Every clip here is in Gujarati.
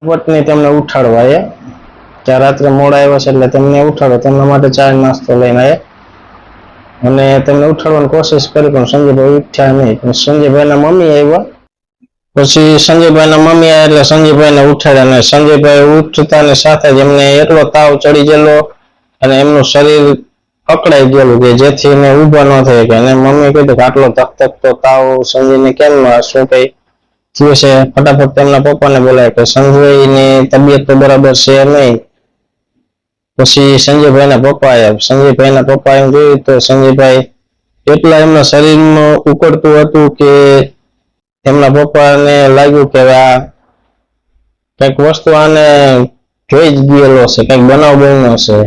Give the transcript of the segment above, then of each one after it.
પત્ની તેમને ઉઠાડવા આવ્યા ત્યાં રાત્રે મોડા આવ્યા છે એટલે તેમને ઉઠાડો તેમના માટે ચા નાસ્તો લઈને આવ્યા અને તેમને ઉઠાડવાની કોશિશ કરી પણ સંજયભાઈ ઉઠ્યા નહીં પણ સંજયભાઈના મમ્મી આવ્યા પછી સંજયભાઈના મમ્મી આવ્યા એટલે સંજયભાઈને ઉઠાડ્યા અને સંજયભાઈ ઉઠતાની સાથે જ એમને એટલો તાવ ચડી ગયેલો અને એમનું શરીર અકળાઈ ગયેલું કે જેથી એને ઊભા ન થઈ શકે અને મમ્મીએ કીધું કે આટલો ધકધકતો તાવ સંજયને કેમ શું કઈ થયું છે ફટાફટ તેમના પપ્પાને બોલાય કે સંજયની તબિયત તો બરાબર છે નહીં પછી સંજયભાઈના પપ્પા આવ્યા સંજયભાઈના પપ્પા એમ જોયું તો સંજયભાઈ એટલા એમના શરીરમાં ઉકળતું હતું કે એમના પપ્પાને લાગ્યું કે આ કઈક વસ્તુ આને જોઈ જ ગયેલો છે કઈક બનાવ બન્યો છે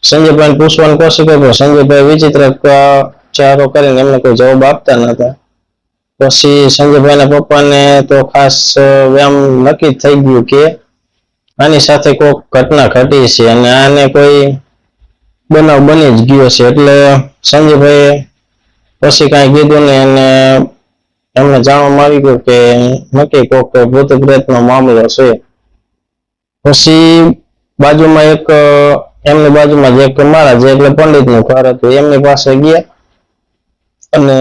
સંજયભાઈને પૂછવાની કોશિશ કરી સંજયભાઈ વિચિત્ર ચારો કરીને એમને કોઈ જવાબ આપતા નતા પછી સંજયભાઈના પપ્પાને તો ખાસ એમ નક્કી થઈ ગયું કે આની સાથે કોઈક ઘટના ઘટી છે અને આને કોઈ બનાવ બની જ ગયો છે એટલે સંજયભાઈએ પછી કાંઈ કીધું નહીં અને એમને જાણવામાં આવી ગયું કે નક્કી કોઈક ભૂત પ્રેતનો મામલો છે પછી બાજુમાં એક એમની બાજુમાં જે એક મહારાજ એટલે પંડિતનું ઘર હતું એમની પાસે ગયા અને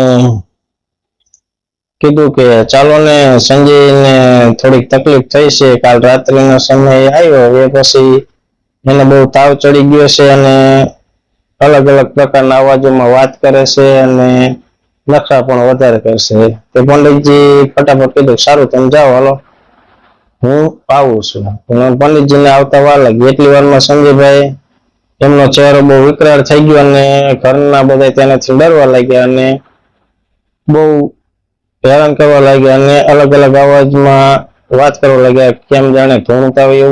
કીધું કે ચાલો ને સંજયને થોડીક તકલીફ થઈ છે કાલ રાત્રિનો સમય આવ્યો એ પછી એને બહુ તાવ ચડી ગયો છે અને અલગ અલગ પ્રકારના અવાજોમાં વાત કરે છે અને નખરા પણ વધારે કરશે તે પંડિતજી ફટાફટ કીધું સારું તમે જાઓ હાલો હું આવું છું પંડિતજીને આવતા વાર લાગી એટલી વારમાં સંજયભાઈ એમનો ચહેરો બહુ વિકરાળ થઈ ગયો અને ઘરના બધા તેનાથી ડરવા લાગ્યા અને બહુ હેરાન કરવા લાગ્યા અને અલગ અલગ અવાજમાં વાત કરવા લાગ્યા કેમ જાણે ધૂણતા હોય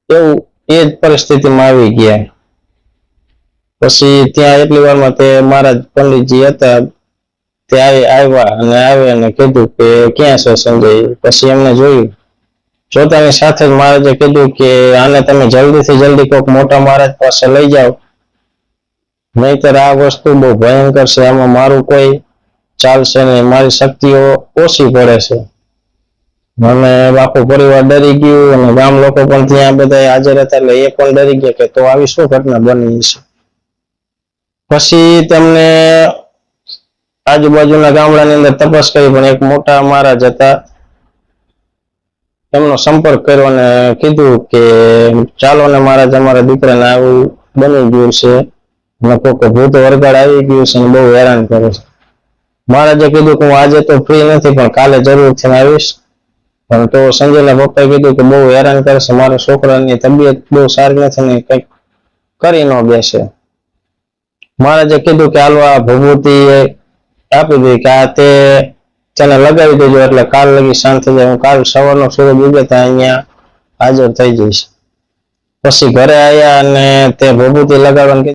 એવું એ જ પરિસ્થિતિમાં આવી ગયા પછી ત્યાં એટલી વારમાં તે મહારાજ પંડિતજી હતા તે આવ્યા અને આવ્યા કીધું કે ક્યાં છે સંજય પછી એમને જોયું જોતાની સાથે જ મહારાજે કીધું કે આને તમે જલ્દીથી જલ્દી કોઈક મોટા મહારાજ પાસે લઈ જાઓ નહીતર આ વસ્તુ બહુ ભયંકર છે આમાં મારું કોઈ ચાલશે નહીં મારી શક્તિઓ ઓછી પડે છે અને આખું પરિવાર ડરી ગયું અને ગામ લોકો પણ ત્યાં બધા હાજર હતા એટલે એ પણ ડરી ગયા કે તો આવી શું ઘટના બની છે પછી તેમને આજુબાજુના ગામડાની અંદર તપાસ કરી પણ એક મોટા મહારાજ હતા એમનો સંપર્ક કર્યો અને કીધું કે ચાલો ને મહારાજ અમારા દીકરાને આવું બની ગયું છે અને કોઈ ભૂત વરગાડ આવી ગયું છે અને બહુ હેરાન કરે છે મહારાજે કીધું કે હું આજે તો ફ્રી નથી પણ કાલે જરૂરથી આવીશ પણ તો સંજયના પપ્પાએ કીધું કે બહુ હેરાન કરે છે મારા છોકરાની તબિયત બહુ સારી નથી ને કંઈક કરી ન બેસે મહારાજે કીધું કે હાલો આ ભભૂતિ આપી દે કે આ તેને લગાવી દેજો એટલે કાલ લગી શાંત થઈ જાય હું કાલ સવારનો સૂરજ ઉગે ત્યાં અહીંયા હાજર થઈ જઈશ પછી ઘરે આવ્યા અને તે ભભૂતિ લગાડવાની